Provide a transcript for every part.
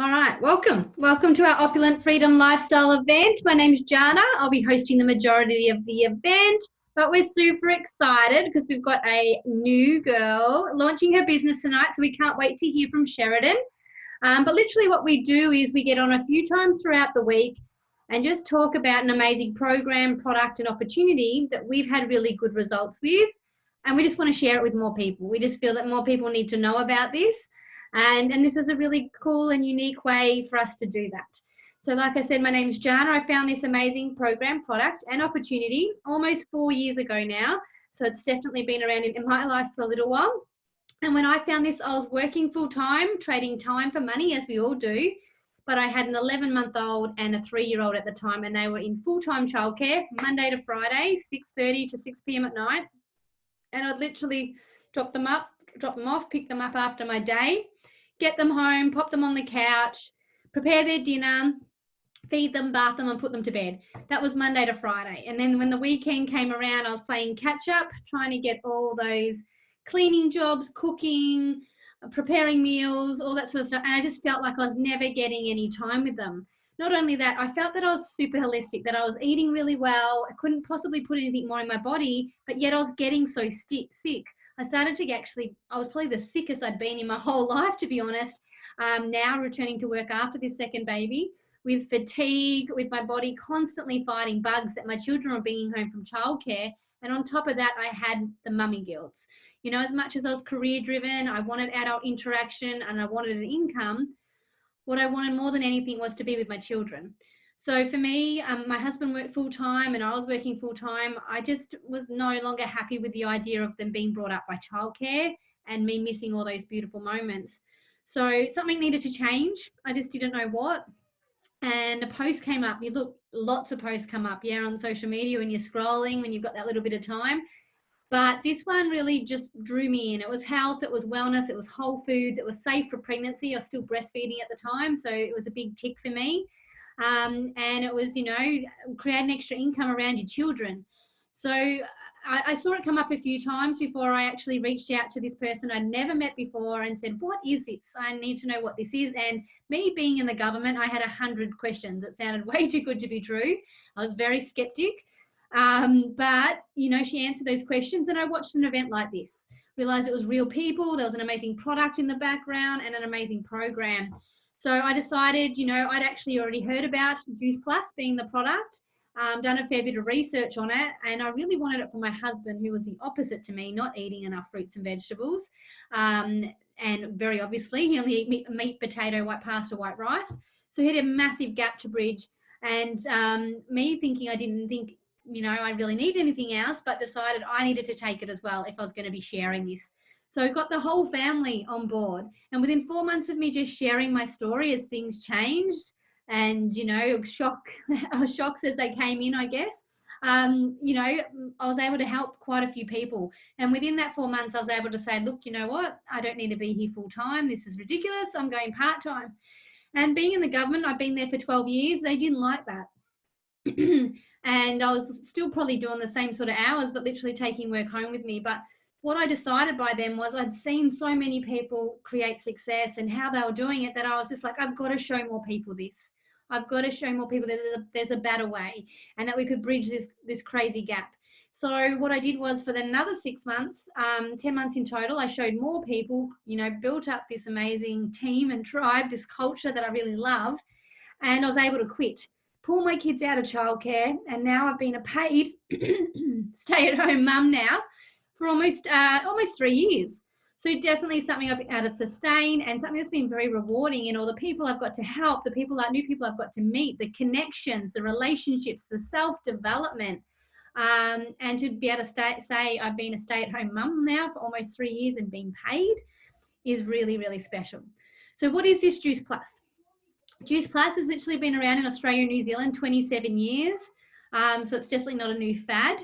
All right, welcome. Welcome to our Opulent Freedom Lifestyle event. My name's Jana. I'll be hosting the majority of the event, but we're super excited because we've got a new girl launching her business tonight, so we can't wait to hear from Sheridan. But literally what we do is we get on a few times throughout the week and just talk about an amazing program, product, and opportunity that we've had really good results with. And we just want to share it with more people. We just feel that more people need to know about this. And this is a really cool and unique way for us to do that. So like I said, my name is Jana. I found this amazing program, product, and opportunity almost 4 years ago now. So it's definitely been around in my life for a little while. And when I found this, I was working full-time, trading time for money, as we all do. But I had an 11-month-old and a 3-year-old at the time, and they were in full-time childcare, Monday to Friday, 6:30 to 6 p.m. at night. And I'd literally drop them off, pick them up after my day, get them home, pop them on the couch, prepare their dinner, feed them, bath them, and put them to bed. That was Monday to Friday. And then when the weekend came around, I was playing catch up, trying to get all those cleaning jobs, cooking, preparing meals, all that sort of stuff. And I just felt like I was never getting any time with them. Not only that, I felt that I was super holistic, that I was eating really well. I couldn't possibly put anything more in my body, but yet I was getting so sick. I started to I was probably the sickest I'd been in my whole life, to be honest. Now returning to work after this second baby, with fatigue, with my body constantly fighting bugs that my children were bringing home from childcare. And on top of that, I had the mummy guilt. You know, as much as I was career driven, I wanted adult interaction and I wanted an income. What I wanted more than anything was to be with my children. So for me, my husband worked full-time and I was working full-time. I just was no longer happy with the idea of them being brought up by childcare and me missing all those beautiful moments. So something needed to change. I just didn't know what. And a post came up. You look, lots of posts come up, on social media when you're scrolling, when you've got that little bit of time. But this one really just drew me in. It was health, it was wellness, it was whole foods, it was safe for pregnancy. I was still breastfeeding at the time, so it was a big tick for me. And it was, create an extra income around your children. So I saw it come up a few times before I actually reached out to this person I'd never met before and said, what is this? I need to know what this is. And me being in the government, I had 100 questions. It sounded way too good to be true. I was very skeptic. But, she answered those questions and I watched an event like this, realized it was real people. There was an amazing product in the background and an amazing program. So I decided, I'd actually already heard about Juice Plus being the product, done a fair bit of research on it. And I really wanted it for my husband, who was the opposite to me, not eating enough fruits and vegetables. And very obviously, he only eat meat, potato, white pasta, white rice. So he had a massive gap to bridge. And me thinking I didn't think, I really need anything else, but decided I needed to take it as well if I was going to be sharing this. So I got the whole family on board. And within 4 months of me just sharing my story as things changed and, shocks as they came in, I guess, I was able to help quite a few people. And within that 4 months, I was able to say, look, you know what? I don't need to be here full time. This is ridiculous. I'm going part time. And being in the government, I've been there for 12 years. They didn't like that. And I was still probably doing the same sort of hours, but literally taking work home with me. But what I decided by then was I'd seen so many people create success and how they were doing it that I was just like, I've got to show more people this. I've got to show more people there's a better way and that we could bridge this crazy gap. So what I did was for another 6 months, 10 months in total, I showed more people, built up this amazing team and tribe, this culture that I really love. And I was able to quit, pull my kids out of childcare. And now I've been a paid stay-at-home mum now for almost 3 years. So definitely something I've been able to sustain and something that's been very rewarding in all the people I've got to help, the new people I've got to meet, the connections, the relationships, the self-development. And to be able to say I've been a stay-at-home mum now for almost 3 years and being paid is really, really special. So what is this Juice Plus? Juice Plus has literally been around in Australia and New Zealand 27 years. So it's definitely not a new fad.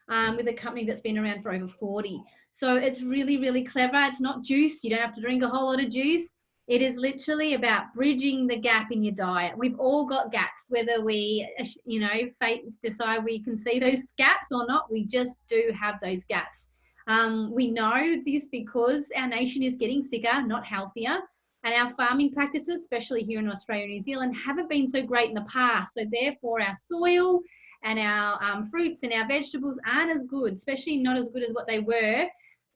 With a company that's been around for over 40. So it's really, really clever. It's not juice. You don't have to drink a whole lot of juice. It is literally about bridging the gap in your diet. We've all got gaps, whether we, decide we can see those gaps or not. We just do have those gaps. We know this because our nation is getting sicker, not healthier. And our farming practices, especially here in Australia and New Zealand, haven't been so great in the past. So therefore our soil and our fruits and our vegetables aren't as good, especially not as good as what they were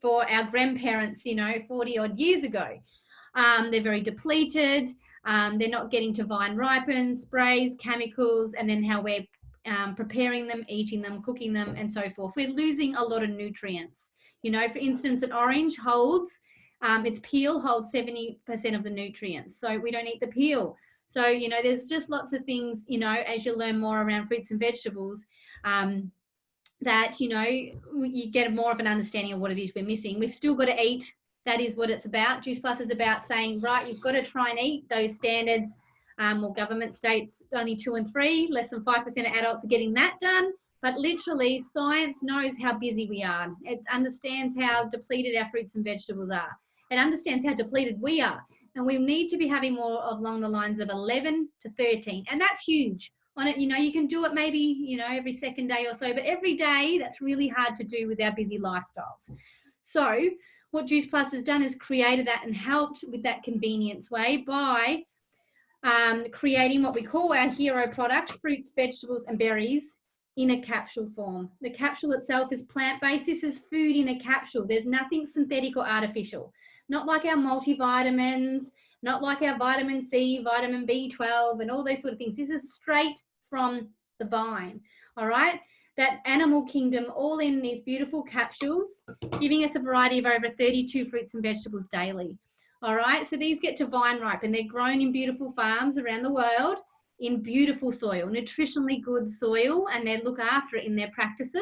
for our grandparents, 40 odd years ago. They're very depleted. They're not getting to vine ripen, sprays, chemicals, and then how we're preparing them, eating them, cooking them, and so forth. We're losing a lot of nutrients. For instance, an orange holds, its peel holds 70% of the nutrients. So we don't eat the peel. So, there's just lots of things, as you learn more around fruits and vegetables, that, you get more of an understanding of what it is we're missing. We've still got to eat. That is what it's about. Juice Plus is about saying, right, you've got to try and eat those standards. Or government states only 2 and 3, less than 5% of adults are getting that done. But literally, science knows how busy we are. It understands how depleted our fruits and vegetables are. It understands how depleted we are. And we need to be having more along the lines of 11 to 13. And that's huge. On it, you can do it maybe, every second day or so. But every day, that's really hard to do with our busy lifestyles. So what Juice Plus has done is created that and helped with that convenience way by creating what we call our hero product, fruits, vegetables, and berries in a capsule form. The capsule itself is plant-based. This is food in a capsule. There's nothing synthetic or artificial. Not like our multivitamins, not like our vitamin C, vitamin B12, and all those sort of things. This is straight from the vine, all right? That animal kingdom all in these beautiful capsules, giving us a variety of over 32 fruits and vegetables daily. All right, so these get to vine ripen. They're grown in beautiful farms around the world in beautiful soil, nutritionally good soil, and they look after it in their practices.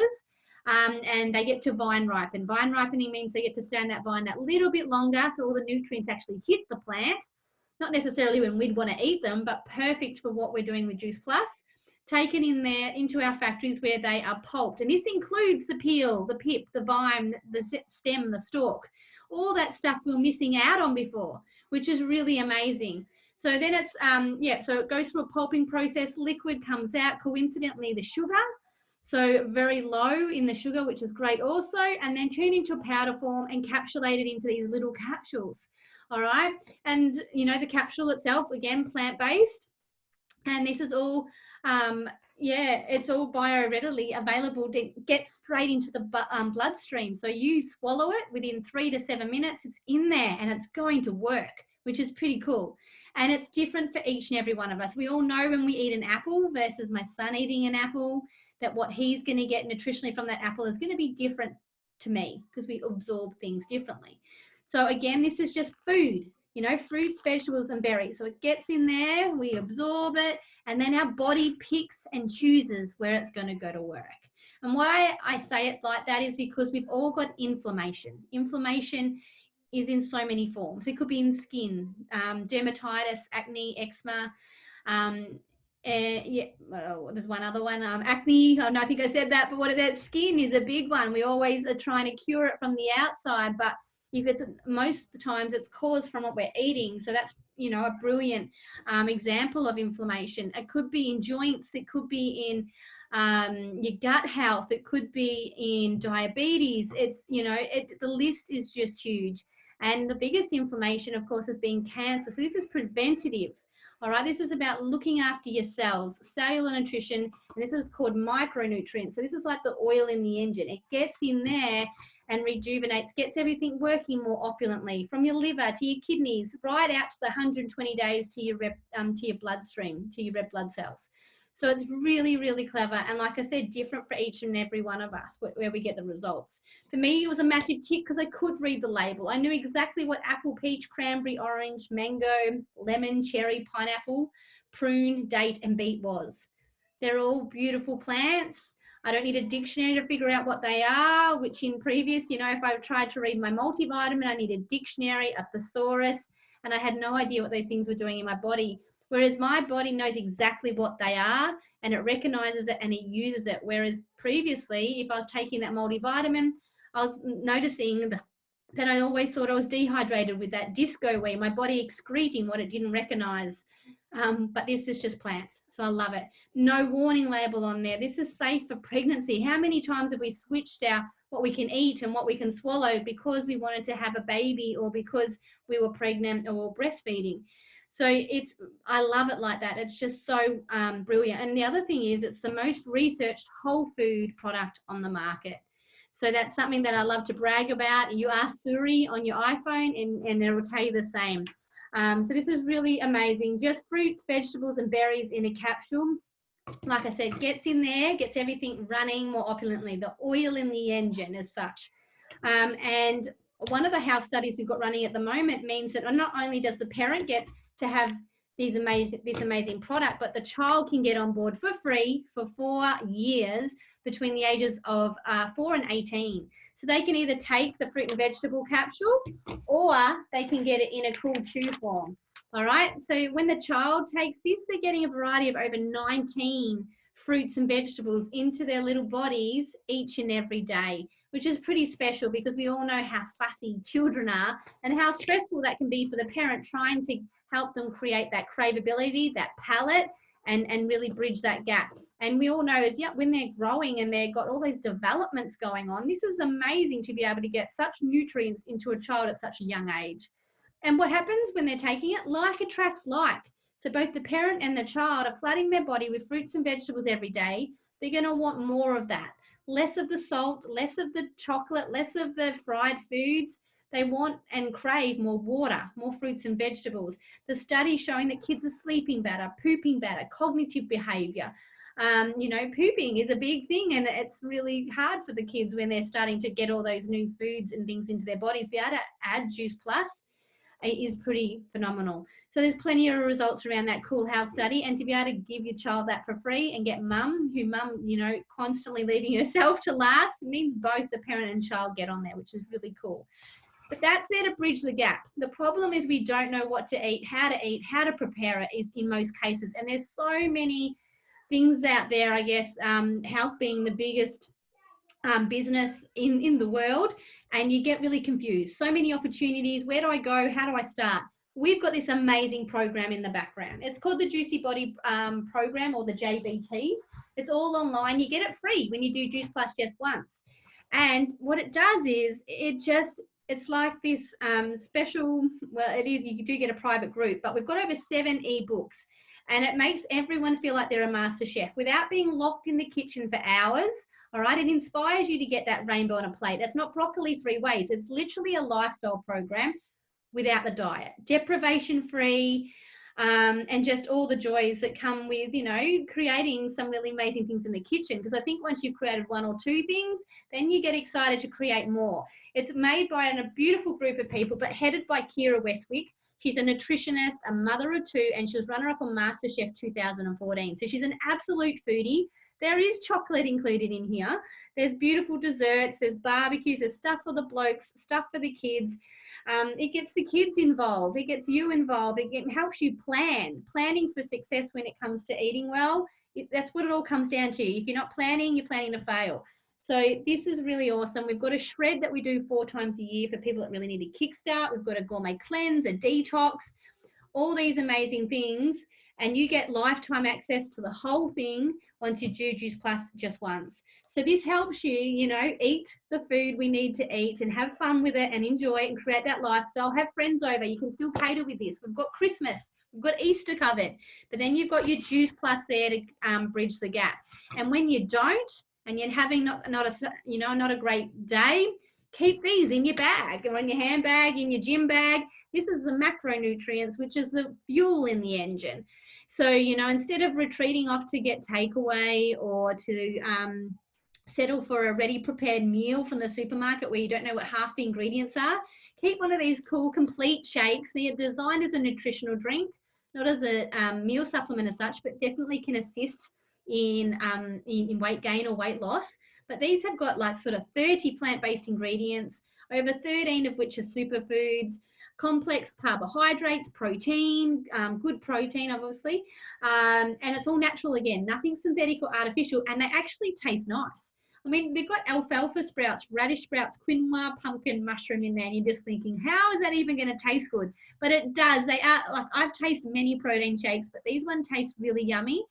And they get to vine ripen. Vine ripening means they get to stay on that vine that little bit longer, so all the nutrients actually hit the plant. Not necessarily when we'd want to eat them, but perfect for what we're doing with Juice Plus. Taken in there into our factories where they are pulped. And this includes the peel, the pip, the vine, the stem, the stalk. All that stuff we were missing out on before, which is really amazing. So then it's, so it goes through a pulping process, liquid comes out, coincidentally the sugar, so very low in the sugar, which is great also, and then turned into a powder form, encapsulated into these little capsules, all right? And, the capsule itself, again, plant-based, and this is all, it's all bio-readily available to get straight into the bloodstream. So you swallow it within 3 to 7 minutes, it's in there and it's going to work, which is pretty cool. And it's different for each and every one of us. We all know when we eat an apple versus my son eating an apple, that what he's going to get nutritionally from that apple is going to be different to me because we absorb things differently. So again, this is just food, fruits, vegetables, and berries. So it gets in there, we absorb it, and then our body picks and chooses where it's going to go to work. And why I say it like that is because we've all got inflammation. Inflammation is in so many forms. It could be in skin, dermatitis, acne, eczema. There's one other one, acne. I think I said that, but that skin is a big one. We always are trying to cure it from the outside, but if it's most of the times it's caused from what we're eating. So that's, a brilliant example of inflammation. It could be in joints. It could be in your gut health. It could be in diabetes. It's, the list is just huge. And the biggest inflammation, of course, has been cancer. So this is preventative. All right, this is about looking after your cells, cellular nutrition, and this is called micronutrients. So this is like the oil in the engine. It gets in there and rejuvenates, gets everything working more opulently, from your liver to your kidneys, right out to the 120 days to your bloodstream, to your red blood cells. So it's really, really clever. And like I said, different for each and every one of us where we get the results. For me, it was a massive tick because I could read the label. I knew exactly what apple, peach, cranberry, orange, mango, lemon, cherry, pineapple, prune, date, and beet was. They're all beautiful plants. I don't need a dictionary to figure out what they are, which in previous, if I tried to read my multivitamin, I need a dictionary, a thesaurus, and I had no idea what those things were doing in my body. Whereas my body knows exactly what they are and it recognizes it and it uses it. Whereas previously, if I was taking that multivitamin, I was noticing that I always thought I was dehydrated with that disco where my body excreting what it didn't recognize. But this is just plants, so I love it. No warning label on there. This is safe for pregnancy. How many times have we switched our what we can eat and what we can swallow because we wanted to have a baby or because we were pregnant or breastfeeding? So I love it like that. It's just so brilliant. And the other thing is, it's the most researched whole food product on the market. So that's something that I love to brag about. You ask Suri on your iPhone and it will tell you the same. So this is really amazing. Just fruits, vegetables, and berries in a capsule. Like I said, gets in there, gets everything running more opulently. The oil in the engine as such. And one of the house studies we've got running at the moment means that not only does the parent get to have this amazing product, but the child can get on board for free for 4 years between the ages of 4 and 18. So they can either take the fruit and vegetable capsule or they can get it in a cool chew form. All right. So when the child takes this, they're getting a variety of over 19 fruits and vegetables into their little bodies each and every day, which is pretty special because we all know how fussy children are and how stressful that can be for the parent trying to help them create that craveability, that palate, and really bridge that gap. And we all know when they're growing and they've got all those developments going on, this is amazing to be able to get such nutrients into a child at such a young age. And what happens when they're taking it? Like attracts like. So both the parent and the child are flooding their body with fruits and vegetables every day. They're going to want more of that. Less of the salt, less of the chocolate, less of the fried foods. They want and crave more water, more fruits and vegetables. The study showing that kids are sleeping better, pooping better, cognitive behavior. Pooping is a big thing, and it's really hard for the kids when they're starting to get all those new foods and things into their bodies. Be able to add Juice Plus is pretty phenomenal. So there's plenty of results around that cool house study, and to be able to give your child that for free and get mum, constantly leaving herself to last, means both the parent and child get on there, which is really cool. But that's there to bridge the gap. The problem is we don't know what to eat, how to prepare it is in most cases. And there's so many things out there, I guess, health being the biggest business in the world, and you get really confused. So many opportunities. Where do I go? How do I start? We've got this amazing program in the background. It's called the Juicy Body program, or the JBT. It's all online. You get it free when you do Juice Plus just once. And what it does is it's like this special, well, it is, you do get a private group, but we've got over 7 ebooks, and it makes everyone feel like they're a master chef without being locked in the kitchen for hours. All right, it inspires you to get that rainbow on a plate. That's not broccoli 3 ways. It's literally a lifestyle program without the diet, deprivation free, and just all the joys that come with, creating some really amazing things in the kitchen. Because I think once you've created 1 or 2 things, then you get excited to create more. It's made by a beautiful group of people, but headed by Kira Westwick. She's a nutritionist, a mother of 2, and she was runner-up on MasterChef 2014. So she's an absolute foodie. There is chocolate included in here. There's beautiful desserts, there's barbecues, there's stuff for the blokes, stuff for the kids. It gets the kids involved, it gets you involved, it helps you planning for success when it comes to eating well. That's what it all comes down to. If you're not planning, you're planning to fail. So this is really awesome. We've got a shred that we do 4 times a year for people that really need a kickstart. We've got a gourmet cleanse, a detox, all these amazing things, and you get lifetime access to the whole thing once you do Juice Plus just once. So this helps you, eat the food we need to eat and have fun with it and enjoy it and create that lifestyle. Have friends over. You can still cater with this. We've got Christmas. We've got Easter covered. But then you've got your Juice Plus there to bridge the gap. And when you don't, and you're having not a great day, keep these in your bag or in your handbag, in your gym bag. This is the macronutrients, which is the fuel in the engine. So, instead of retreating off to get takeaway or to settle for a ready prepared meal from the supermarket where you don't know what half the ingredients are, keep one of these cool complete shakes. They're designed as a nutritional drink, not as a meal supplement as such, but definitely can assist in weight gain or weight loss. But these have got like sort of 30 plant-based ingredients, over 13 of which are superfoods, complex carbohydrates, protein, good protein, obviously. And it's all natural again, nothing synthetic or artificial, and they actually taste nice. I mean, they've got alfalfa sprouts, radish sprouts, quinoa, pumpkin, mushroom in there, and you're just thinking, how is that even going to taste good? But it does. They are, like, I've tasted many protein shakes, but these ones taste really yummy,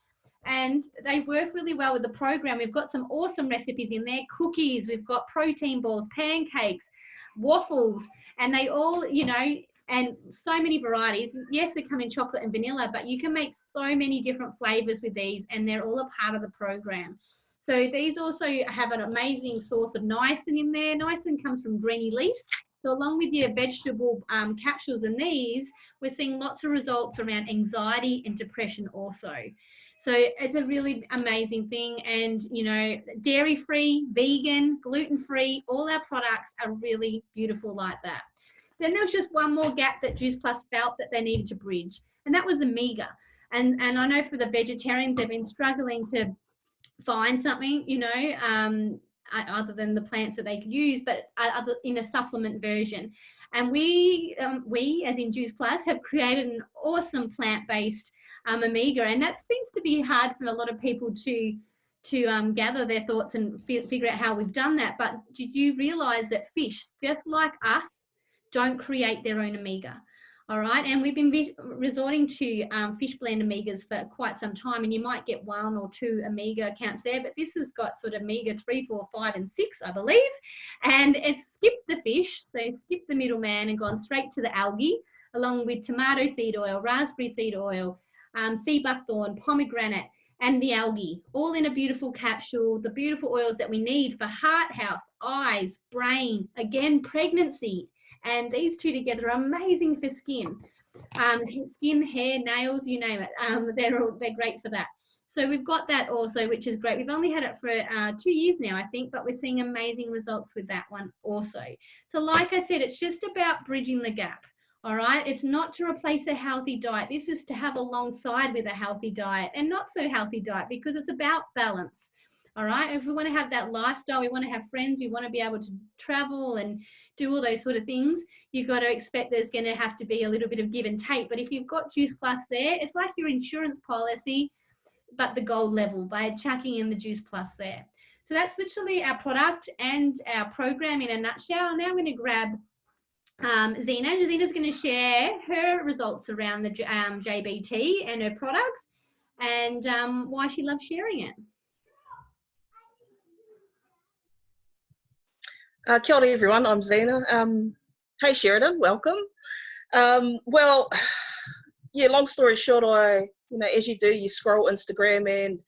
and they work really well with the program. We've got some awesome recipes in there: cookies, we've got protein balls, pancakes, waffles, and they all, you know, and so many varieties. Yes, they come in chocolate and vanilla, but you can make so many different flavors with these, and they're all a part of the program. So these also have an amazing source of niacin in there. Niacin comes from greeny leaves. So along with your vegetable capsules in these, we're seeing lots of results around anxiety and depression also. So it's a really amazing thing. And, you know, dairy-free, vegan, gluten-free, all our products are really beautiful like that. Then there was just one more gap that Juice Plus felt that they needed to bridge, and that was omega. And I know for the vegetarians, they've been struggling to find something, you know, other than the plants that they could use, but other in a supplement version. And we as in Juice Plus, have created an awesome plant-based omega, and that seems to be hard for a lot of people to gather their thoughts and figure out how we've done that. But did you realize that fish, just like us, don't create their own omega? All right, and we've been resorting to fish blend omegas for quite some time, and you might get 1 or 2 omega counts there, but this has got sort of omega 3, 4, 5, and 6, I believe, and it's skipped the fish, so skipped the middleman and gone straight to the algae, along with tomato seed oil, raspberry seed oil, sea buckthorn, pomegranate, and the algae, all in a beautiful capsule, the beautiful oils that we need for heart health, eyes, brain, again, pregnancy. And these two together are amazing for skin. Skin, hair, nails, you name it. They're great for that. So we've got that also, which is great. We've only had it for 2 years now, I think, but we're seeing amazing results with that one also. So like I said, it's just about bridging the gap. All right, it's not to replace a healthy diet. This is to have alongside with a healthy diet and not so healthy diet, because it's about balance. All right, if we want to have that lifestyle, we want to have friends, we want to be able to travel and do all those sort of things, you've got to expect there's going to have to be a little bit of give and take. But if you've got Juice Plus there, it's like your insurance policy, but the gold level, by chucking in the Juice Plus there. So that's literally our product and our program in a nutshell. Now I'm going to grab Zena. Zena's going to share her results around the JBT and her products, and why she loves sharing it. Kia ora everyone, I'm Zena. Hey Sheridan, welcome. Well, yeah, long story short, as you do, you scroll Instagram and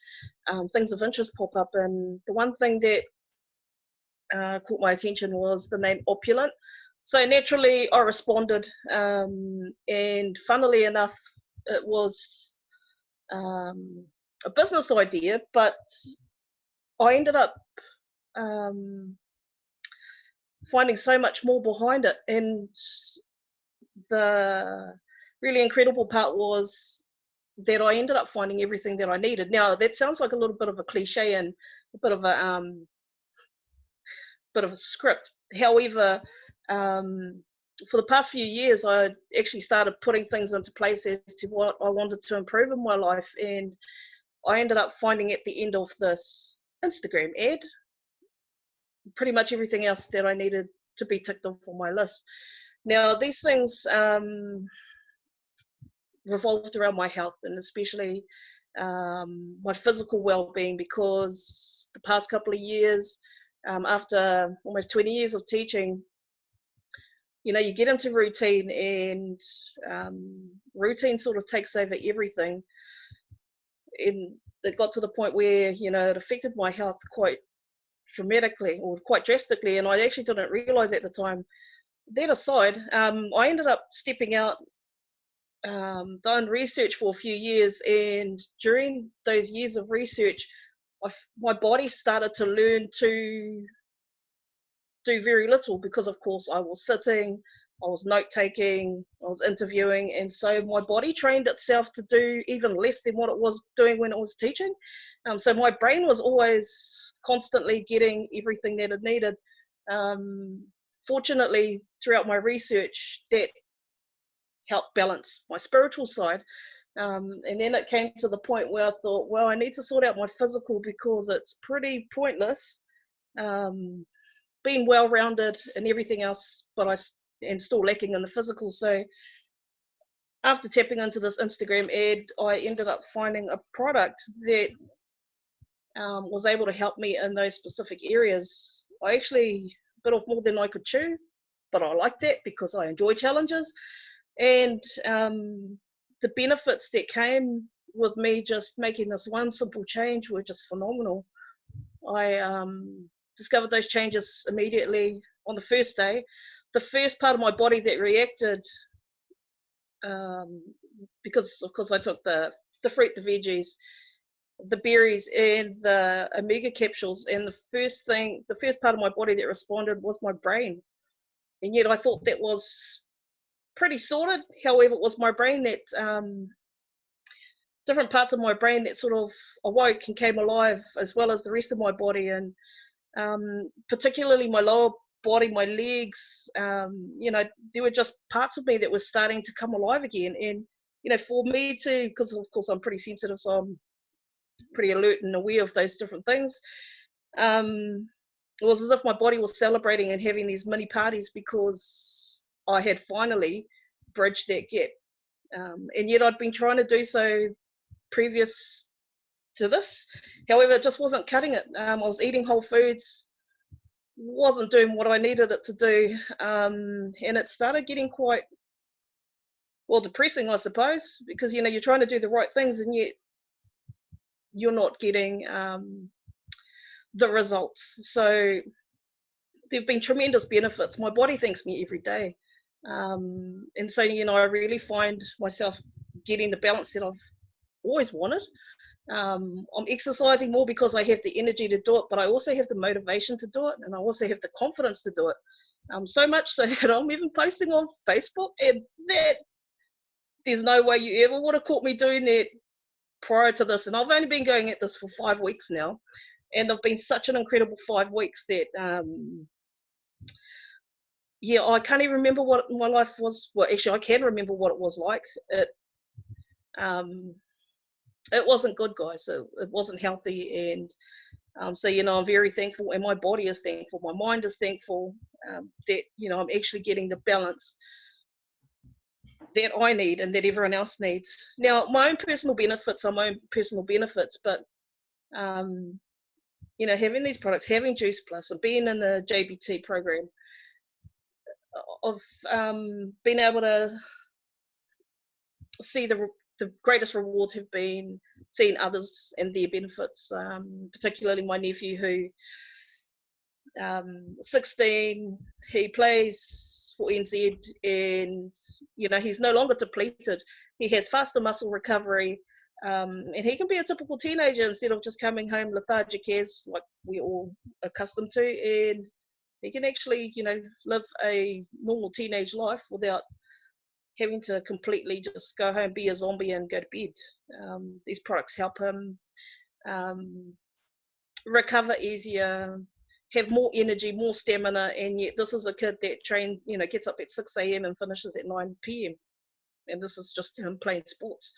things of interest pop up, and the one thing that caught my attention was the name Opulent. So naturally I responded, and funnily enough, it was a business idea, but I ended up finding so much more behind it. And the really incredible part was that I ended up finding everything that I needed. Now that sounds like a little bit of a cliche and a bit of a script. However, for the past few years, I actually started putting things into place as to what I wanted to improve in my life, and I ended up finding at the end of this Instagram ad pretty much everything else that I needed to be ticked off on my list. Now these things revolved around my health, and especially my physical well-being, because the past couple of years, after almost 20 years of teaching, you get into routine, and routine sort of takes over everything. And it got to the point where, it affected my health quite dramatically or quite drastically, and I actually didn't realize at the time. That aside, I ended up stepping out, done research for a few years, and during those years of research, my body started to learn to do very little, because of course I was sitting, I was note-taking, I was interviewing, and so my body trained itself to do even less than what it was doing when it was teaching. So my brain was always constantly getting everything that it needed. Fortunately, throughout my research, that helped balance my spiritual side. And then it came to the point where I thought, well, I need to sort out my physical, because it's pretty pointless being well-rounded and everything else, but and still lacking in the physical. So after tapping into this Instagram ad, I ended up finding a product that was able to help me in those specific areas. I actually bit off more than I could chew, but I like that because I enjoy challenges. And the benefits that came with me just making this one simple change were just phenomenal. I discovered those changes immediately on the first day. The first part of my body that reacted, because of course I took the fruit, the veggies, the berries, and the omega capsules, and the first part of my body that responded was my brain. And yet I thought that was pretty sorted. However, it was my brain that different parts of my brain that sort of awoke and came alive, as well as the rest of my body, and particularly my lower body, my legs. There were just parts of me that were starting to come alive again. And for me to, because of course I'm pretty sensitive, so I'm pretty alert and aware of those different things. It was as if my body was celebrating and having these mini parties because I had finally bridged that gap. And yet I'd been trying to do so previous to this. However, it just wasn't cutting it. I was eating whole foods, wasn't doing what I needed it to do. And it started getting quite, well, depressing, I suppose, because, you're trying to do the right things and yet you're not getting the results. So there've been tremendous benefits. My body thanks me every day. And so, I really find myself getting the balance that I've always wanted. I'm exercising more because I have the energy to do it, but I also have the motivation to do it, and I also have the confidence to do it. So much so that I'm even posting on Facebook, and that there's no way you ever would have caught me doing that prior to this. And I've only been going at this for 5 weeks now, and they've been such an incredible 5 weeks that I can't even remember what my life was. Well, actually, I can remember what it was like. It wasn't good, guys. It wasn't healthy, and so I'm very thankful, and my body is thankful, my mind is thankful that I'm actually getting the balance that I need and that everyone else needs. Now, my own personal benefits are my own personal benefits, but having these products, having Juice Plus, and being in the JBT program, I've been able to see the greatest rewards have been seeing others and their benefits, particularly my nephew who 16, he plays for NZ, and he's no longer depleted. He has faster muscle recovery, and he can be a typical teenager instead of just coming home lethargic as like we're all accustomed to, and he can actually live a normal teenage life without having to completely just go home, be a zombie, and go to bed. These products help him recover easier, have more energy, more stamina, and yet this is a kid that trains, gets up at 6 a.m. and finishes at 9 p.m. And this is just him playing sports.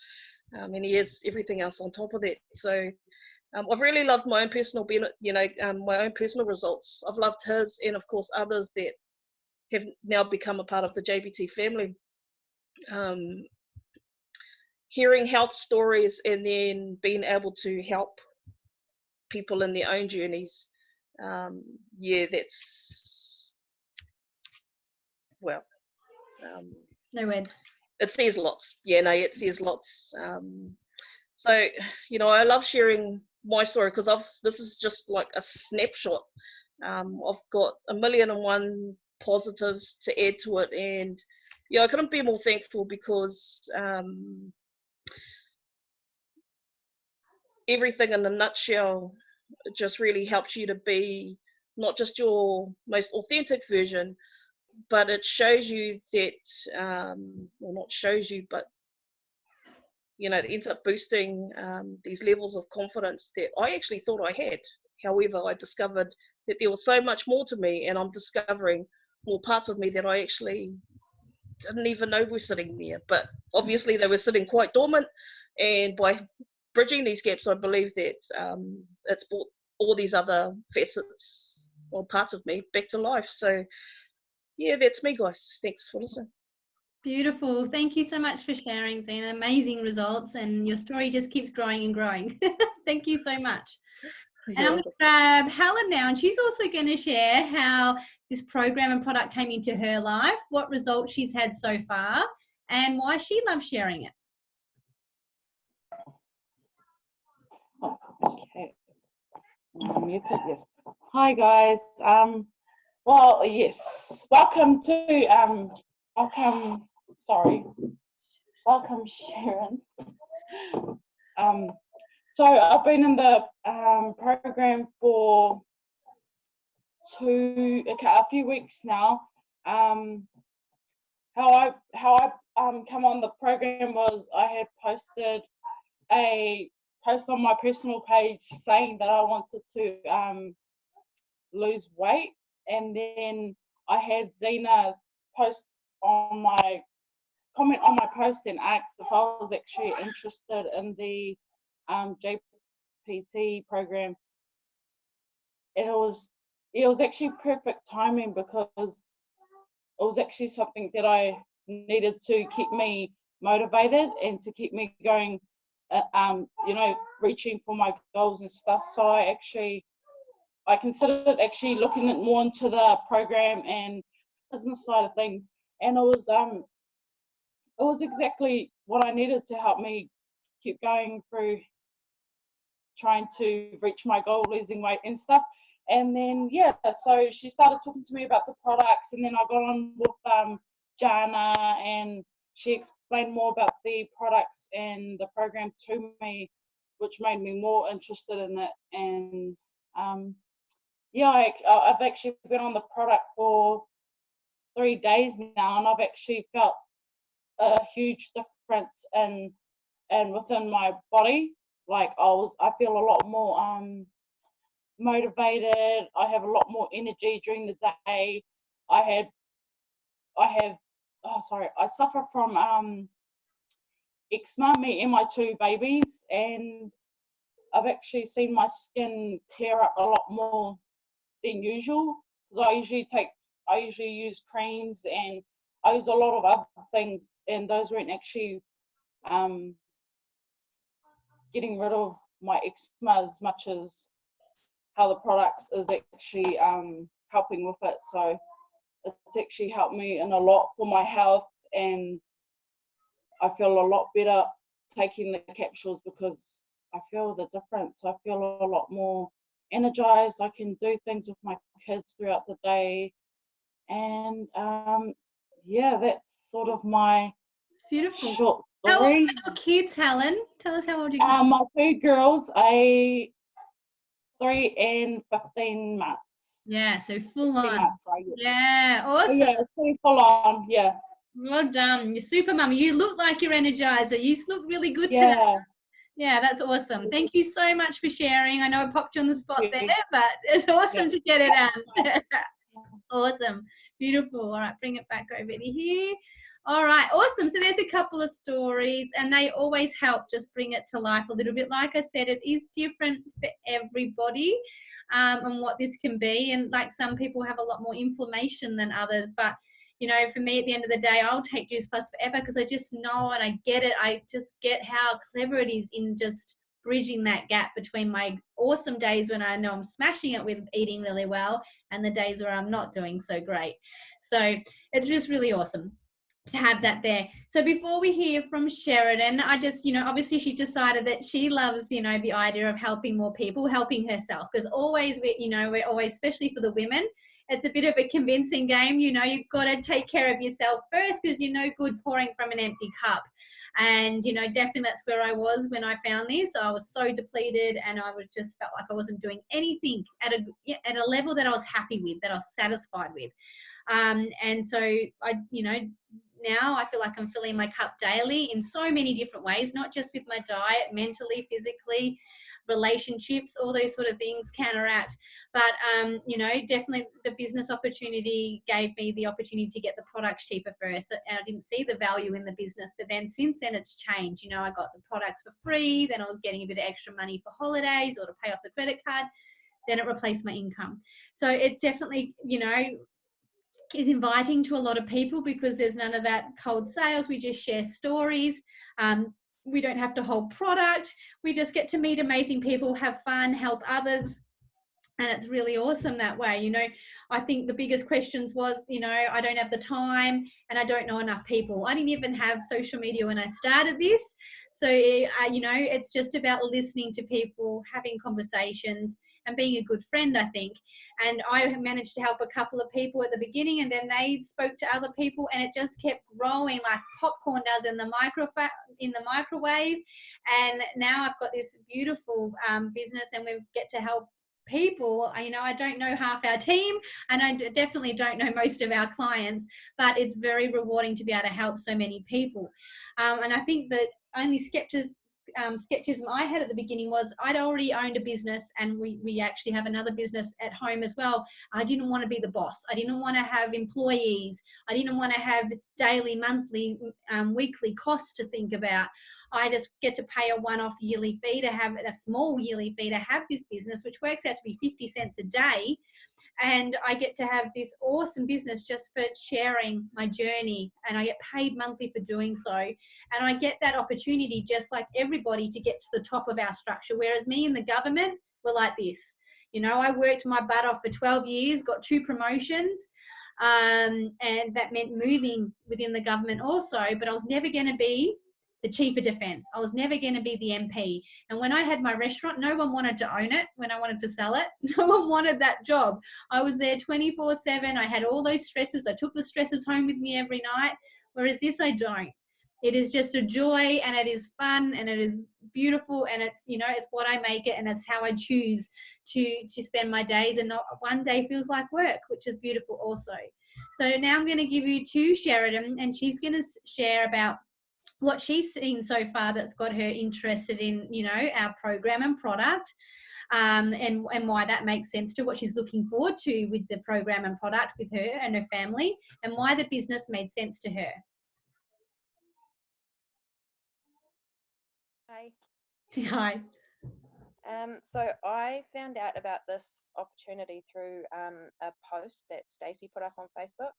And he has everything else on top of that. So I've really loved my own personal my own personal results. I've loved his, and of course others that have now become a part of the JBT family. Hearing health stories and then being able to help people in their own journeys, that's, well, no words. It says lots. It says lots. So I love sharing my story because this is just like a snapshot. I've got 1,000,001 positives to add to it, and I couldn't be more thankful because everything in a nutshell just really helps you to be not just your most authentic version, but it shows you that, well, not shows you, but it ends up boosting these levels of confidence that I actually thought I had. However, I discovered that there was so much more to me, and I'm discovering more parts of me that I actually didn't even know were sitting there. But obviously they were sitting quite dormant, and by bridging these gaps, I believe that it's brought all these other facets or parts of me back to life. So yeah, that's me, guys. Thanks for listening. Beautiful. Thank you so much for sharing, Zena. Amazing results, and your story just keeps growing and growing. Thank you so much. And You're I'm going to welcome. grab Helen now, and she's also going to share how this program and product came into her life, what results she's had so far, and why she loves sharing it. Oh, okay. Muted, yes. Hi guys. Well, yes. Welcome to welcome Sharon. So I've been in the program for a few weeks now. How I come on the program was I had posted a post on my personal page saying that I wanted to lose weight, and then I had Zena comment on my post and asked if I was actually interested in the JPT program, and it was actually perfect timing because it was actually something that I needed to keep me motivated and to keep me going, reaching for my goals and stuff. So I considered actually looking at more into the program and business side of things, and it was exactly what I needed to help me keep going through trying to reach my goal, losing weight and stuff. And then so she started talking to me about the products, and then I got on with Jana, and she explained more about the products and the program to me, which made me more interested in it. And I've actually been on the product for 3 days now, and I've actually felt a huge difference and within my body. Like I feel a lot more motivated. I have a lot more energy during the day. I suffer from eczema, me and my 2 babies, and I've actually seen my skin clear up a lot more than usual, because I usually use creams, and I use a lot of other things, and those weren't actually getting rid of my eczema as much as how the products is actually helping with it. So it's actually helped me in a lot for my health, and I feel a lot better taking the capsules because I feel the difference. I feel a lot more energized. I can do things with my kids throughout the day, and that's sort of my It's beautiful. short How old are story. your kids, Helen? Tell us how old your kids are. My 2 girls, 3 and 15 months. Yeah, so full on. Months, Yeah, awesome. Yeah, pretty full on. Yeah. Well done. You're super mum. You look like your energizer. You look really good today. Yeah. Yeah, that's awesome. Thank you so much for sharing. I know I popped you on the spot there, Yeah. but it's awesome to get it out. Awesome. Beautiful. All right, bring it back over to here. All right, awesome. So there's a couple of stories, and they always help just bring it to life a little bit. Like I said, it is different for everybody, and what this can be. And like some people have a lot more inflammation than others, but you know, for me at the end of the day, I'll take Juice Plus forever because I just know and I get it. I just get how clever it is in just bridging that gap between my awesome days when I know I'm smashing it with eating really well and the days where I'm not doing so great. So it's just really awesome to have that there. So before we hear from Sheridan, I just, obviously she decided that she loves, the idea of helping more people, helping herself, because always we're always, especially for the women, it's a bit of a convincing game. You've got to take care of yourself first, because you're no good pouring from an empty cup. And, definitely that's where I was when I found this. I was so depleted, and I would just felt like I wasn't doing anything at a level that I was happy with, that I was satisfied with. And so now I feel like I'm filling my cup daily in so many different ways, not just with my diet, mentally, physically, relationships, all those sort of things counteract. But, definitely the business opportunity gave me the opportunity to get the products cheaper first. And I didn't see the value in the business. But then since then it's changed. I got the products for free. Then I was getting a bit of extra money for holidays or to pay off the credit card. then it replaced my income. So it definitely, you know, is inviting to a lot of people because there's none of that cold sales. We just share stories. We don't have to hold product. We just get to meet amazing people, have fun, help others. And it's really awesome that way. You know, I think the biggest questions was, you know, I don't have the time and I don't know enough people. I didn't even have social media when I started this. So, you know, it's just about listening to people, having conversations and being a good friend, I think. And I managed to help a couple of people at the beginning, and then they spoke to other people, and it just kept growing like popcorn does in the microwave. And now I've got this beautiful business, and we get to help people. You know, I don't know half our team, and I definitely don't know most of our clients, but it's very rewarding to be able to help so many people. And I think that only skepticism I had at the beginning was I'd already owned a business, and we actually have another business at home as well. I didn't want to be the boss. I didn't want to have employees. I didn't want to have daily, monthly, weekly costs to think about. I just get to pay a one-off yearly fee to have a small yearly fee to have this business, which works out to be 50 cents a day. And I get to have this awesome business just for sharing my journey, and I get paid monthly for doing so. And I get that opportunity, just like everybody, to get to the top of our structure. Whereas me and the government were like this. You know, I worked my butt off for 12 years, got 2 promotions, and that meant moving within the government also, but I was never going to be the chief of defence. I was never going to be the MP. And when I had my restaurant, no one wanted to own it when I wanted to sell it. No one wanted that job. I was there 24/7. I had all those stresses. I took the stresses home with me every night, whereas this I don't. It is just a joy, and it is fun, and it is beautiful, and it's, you know, it's what I make it, and it's how I choose to spend my days, and not one day feels like work, which is beautiful also. So now I'm going to give you to Sheridan, and she's going to share about what she's seen so far that's got her interested in, you know, our program and product, and why that makes sense to what she's looking forward to with the program and product with her and her family, and why the business made sense to her. Hi. Hi. So I found out about this opportunity through a post that Stacey put up on Facebook.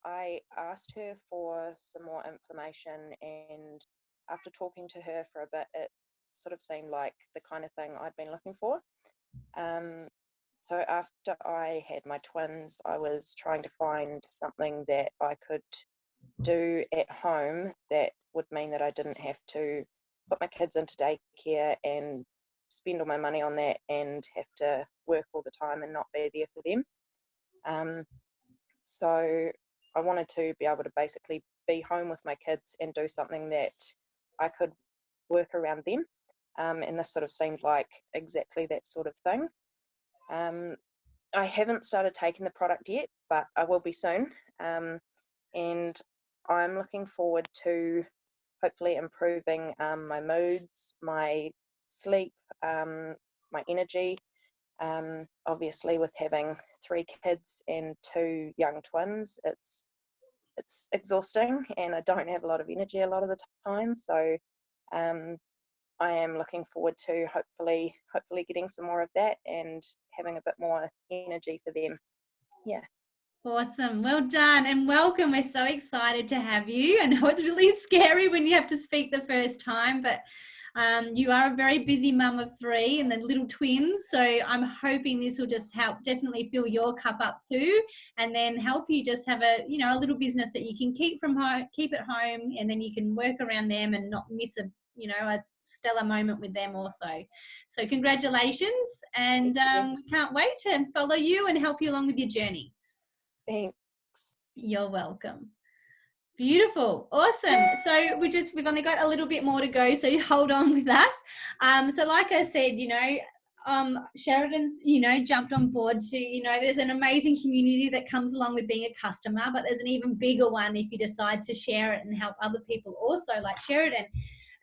I asked her for some more information, and after talking to her for a bit, it sort of seemed like the kind of thing I'd been looking for. So after I had my twins, I was trying to find something that I could do at home that would mean that I didn't have to put my kids into daycare and spend all my money on that and have to work all the time and not be there for them. So I wanted to be able to basically be home with my kids and do something that I could work around them. And this sort of seemed like exactly that sort of thing. I haven't started taking the product yet, but I will be soon. And I'm looking forward to hopefully improving my moods, my sleep, my energy. Obviously, with having 3 kids and 2 young twins, it's exhausting, and I don't have a lot of energy a lot of the time. So I am looking forward to hopefully getting some more of that and having a bit more energy for them. Yeah. Awesome. Well done and welcome. We're so excited to have you. I know it's really scary when you have to speak the first time, but you are a very busy mum of 3 and then little twins. So I'm hoping this will just help definitely fill your cup up too, and then help you just have a, you know, a little business that you can keep at home, and then you can work around them and not miss a, you know, a stellar moment with them also. So congratulations, and we can't wait to follow you and help you along with your journey. Thanks. You're welcome. Beautiful. Awesome. So we've only got a little bit more to go, so hold on with us. So like I said, you know, Sheridan's, you know, jumped on board to, you know, there's an amazing community that comes along with being a customer, but there's an even bigger one if you decide to share it and help other people also, like Sheridan.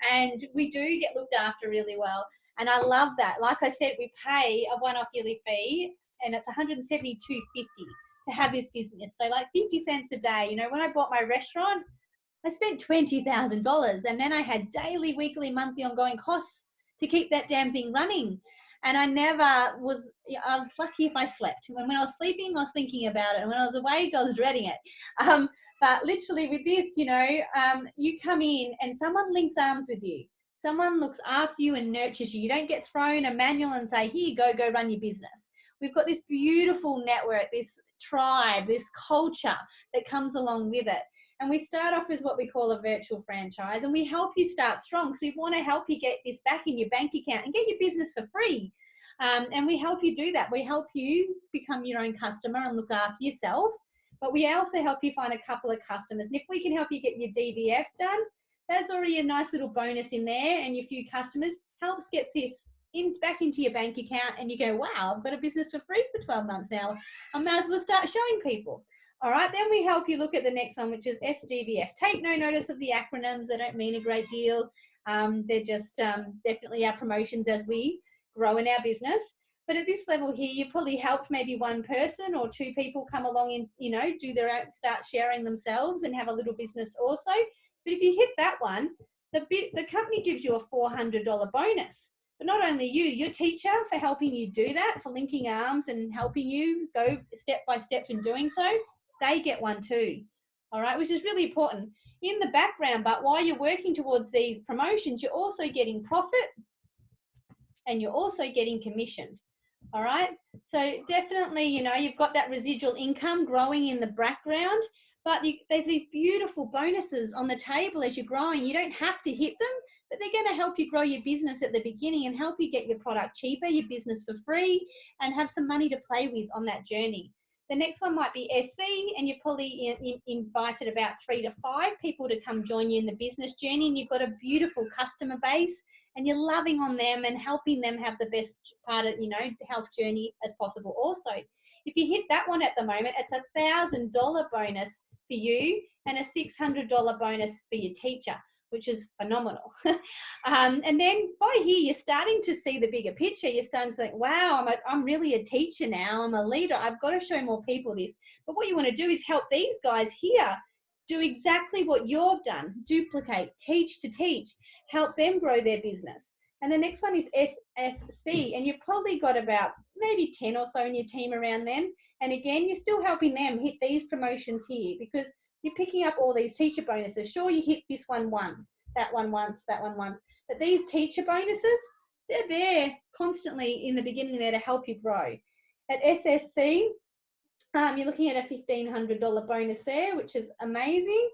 And we do get looked after really well. And I love that. Like I said, we pay a one-off yearly fee, and it's $172.50 to have this business. So like 50 cents a day. You know, when I bought my restaurant, I spent $20,000, and then I had daily, weekly, monthly ongoing costs to keep that damn thing running. And I never was, I was lucky if I slept. When I was sleeping, I was thinking about it. And when I was awake, I was dreading it. But literally with this, you come in and someone links arms with you. Someone looks after you and nurtures you. You don't get thrown a manual and say, here you go run your business. We've got this beautiful network, this tribe, this culture that comes along with it. And we start off as what we call a virtual franchise, and we help you start strong. So we want to help you get this back in your bank account and get your business for free. And we help you do that. We help you become your own customer and look after yourself. But we also help you find a couple of customers. And if we can help you get your DVF done, that's already a nice little bonus in there. And your few customers helps get this back into your bank account, and you go, wow, I've got a business for free for 12 months now. I may as well start showing people. All right, then we help you look at the next one, which is SDVF. Take no notice of the acronyms. They don't mean a great deal. They're just definitely our promotions as we grow in our business. But at this level here, you probably helped maybe one person or two people come along and, do their own, start sharing themselves and have a little business also. But if you hit that one, the company gives you a $400 bonus. But not only you, your teacher for helping you do that, for linking arms and helping you go step by step in doing so, they get one too. All right, which is really important. In the background, but while you're working towards these promotions, you're also getting profit and you're also getting commission. All right, so definitely, you've got that residual income growing in the background, but there's these beautiful bonuses on the table as you're growing. You don't have to hit them, but they're going to help you grow your business at the beginning and help you get your product cheaper, your business for free, and have some money to play with on that journey. The next one might be SC, and you've probably invited about 3 to 5 people to come join you in the business journey, and you've got a beautiful customer base, and you're loving on them and helping them have the best part of, health journey as possible also. If you hit that one at the moment, it's a $1,000 bonus for you and a $600 bonus for your teacher, which is phenomenal. And then by here, you're starting to see the bigger picture. You're starting to think, wow, I'm really a teacher now. I'm a leader. I've got to show more people this. But what you want to do is help these guys here do exactly what you've done. Duplicate, teach to teach, help them grow their business. And the next one is SSC, and you've probably got about maybe 10 or so in your team around then. And again, you're still helping them hit these promotions here because you're picking up all these teacher bonuses. Sure, you hit this one once, that one once, that one once. But these teacher bonuses, they're there constantly in the beginning there to help you grow. At SSC, you're looking at a $1,500 bonus there, which is amazing.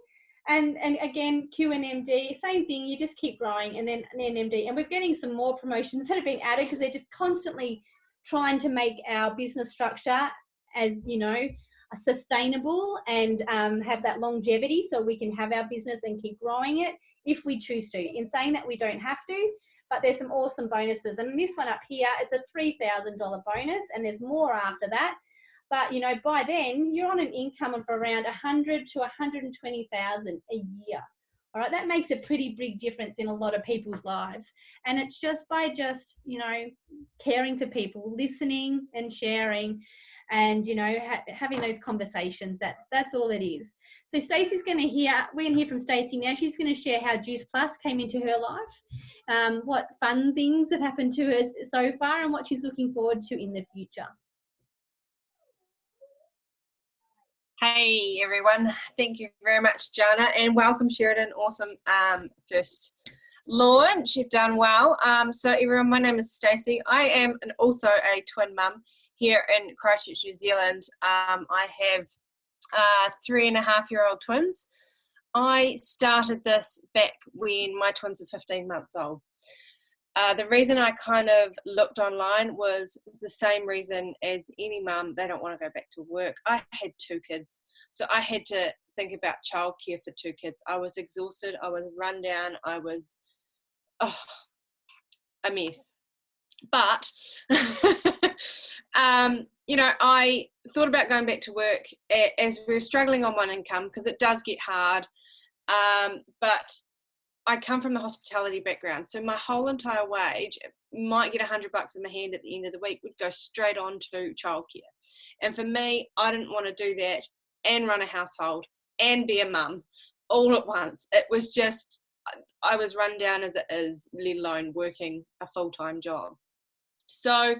And again, QNMD, same thing, you just keep growing, and then an NMD. And we're getting some more promotions that are being added because they're just constantly trying to make our business structure as, sustainable and have that longevity so we can have our business and keep growing it if we choose to. In saying that, we don't have to, but there's some awesome bonuses. And this one up here, it's a $3,000 bonus, and there's more after that. But, by then, you're on an income of around $100,000 to $120,000 a year. All right, that makes a pretty big difference in a lot of people's lives. And it's just by caring for people, listening and sharing, and having those conversations. That's all it is. So Stacey's we're going to hear from Stacey now. She's going to share how Juice Plus came into her life, what fun things have happened to her so far, and what she's looking forward to in the future. Hey everyone, thank you very much, Jana, and welcome Sheridan. Awesome first launch, you've done well. So everyone, my name is Stacey. I am also a twin mum here in Christchurch, New Zealand. I have 3.5-year-old twins. I started this back when my twins were 15 months old. The reason I kind of looked online was the same reason as any mum. They don't want to go back to work. I had 2 kids, so I had to think about childcare for 2 kids. I was exhausted. I was run down. I was, a mess. But, I thought about going back to work as we were struggling on one income because it does get hard. But I come from the hospitality background, so my whole entire wage, might get $100 in my hand at the end of the week, would go straight on to childcare. And for me, I didn't want to do that and run a household and be a mum all at once. It was just, I was run down as it is, let alone working a full-time job. So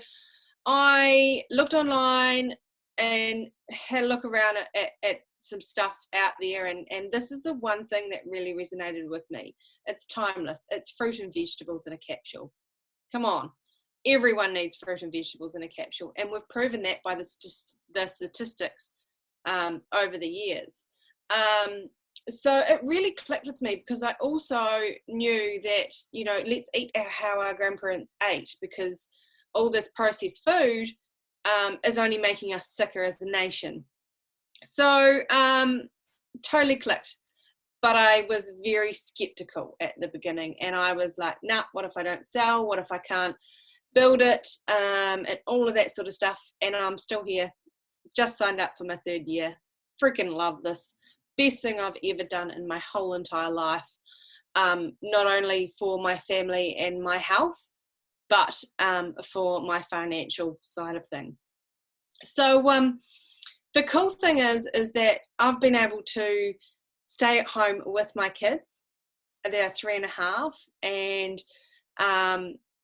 I looked online and had a look around at some stuff out there, and this is the one thing that really resonated with me. It's timeless. It's fruit and vegetables in a capsule. Come on. Everyone needs fruit and vegetables in a capsule, and we've proven that by the statistics over the years. So it really clicked with me, because I also knew that, you know, let's eat how our grandparents ate, because all this processed food is only making us sicker as a nation. So totally clicked. But I was very skeptical at the beginning, and I was like, nah, what if I don't sell? What if I can't build it? And all of that sort of stuff. And I'm still here, just signed up for my 3rd year. Freaking love this. Best thing I've ever done in my whole entire life. Not only for my family and my health, but for my financial side of things. So the cool thing is that I've been able to stay at home with my kids. They're 3.5, and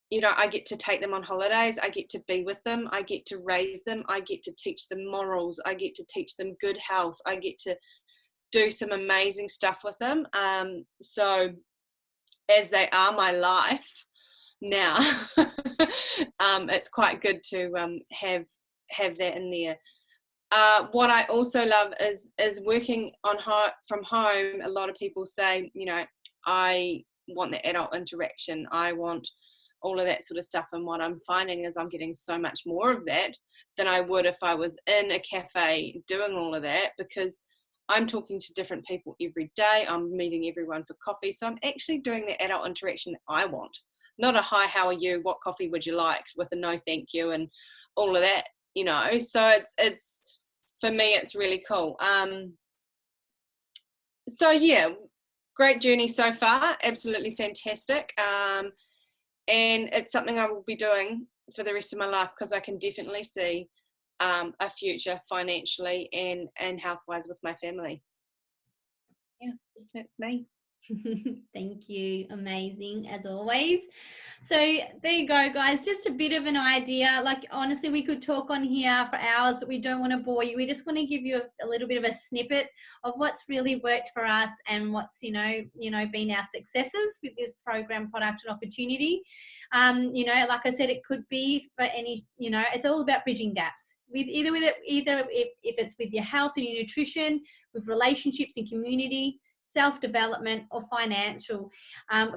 you know, I get to take them on holidays. I get to be with them. I get to raise them. I get to teach them morals. I get to teach them good health. I get to do some amazing stuff with them. So as they are my life now, it's quite good to have that in there. What I also love is working from home. A lot of people say, you know, I want the adult interaction. I want all of that sort of stuff. And what I'm finding is I'm getting so much more of that than I would if I was in a cafe doing all of that, because I'm talking to different people every day. I'm meeting everyone for coffee. So I'm actually doing the adult interaction that I want. Not a hi, how are you? What coffee would you like? With a no, thank you, and all of that, you know. So it's for me, it's really cool. So yeah, great journey so far. Absolutely fantastic. And it's something I will be doing for the rest of my life, because I can definitely see a future financially and health-wise with my family. Yeah, that's me. Thank you. Amazing as always. So there you go, guys. Just a bit of an idea. Like, honestly, we could talk on here for hours, but we don't want to bore you. We just want to give you a little bit of a snippet of what's really worked for us and what's, you know, been our successes with this program, product and opportunity. You know, like I said, it could be for any, you know, it's all about bridging gaps. Either if it's with your health and your nutrition, with relationships and community, self-development, or financial.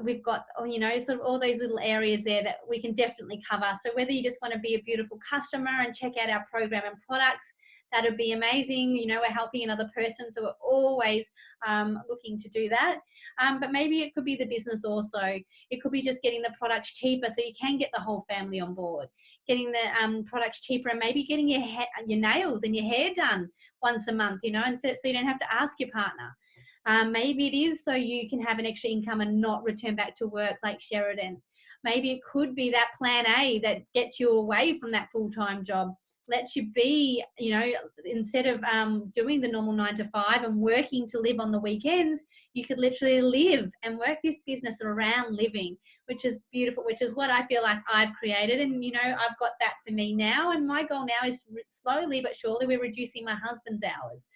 We've got, you know, sort of all those little areas there that we can definitely cover. So whether you just want to be a beautiful customer and check out our program and products, that would be amazing. You know, we're helping another person, so we're always looking to do that. But maybe it could be the business also. It could be just getting the products cheaper so you can get the whole family on board. Getting the products cheaper, and maybe getting your nails and your hair done once a month, you know, and so you don't have to ask your partner. Maybe it is so you can have an extra income and not return back to work like Sheridan. Maybe it could be that plan A that gets you away from that full-time job, lets you be, you know, instead of doing the normal 9 to 5 and working to live on the weekends, you could literally live and work this business around living, which is beautiful, which is what I feel like I've created. And, you know, I've got that for me now. And my goal now is slowly but surely we're reducing my husband's hours.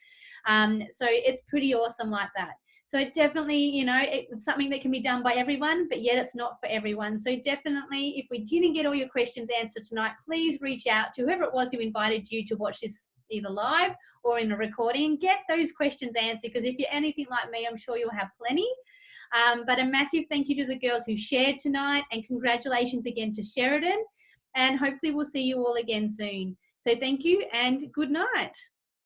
So it's pretty awesome like that. So it definitely, you know, it's something that can be done by everyone, but yet it's not for everyone. So definitely, if we didn't get all your questions answered tonight, please reach out to whoever it was who invited you to watch this either live or in a recording. Get those questions answered, because if you're anything like me, I'm sure you'll have plenty. But a massive thank you to the girls who shared tonight, and congratulations again to Sheridan. And hopefully we'll see you all again soon. So thank you and good night.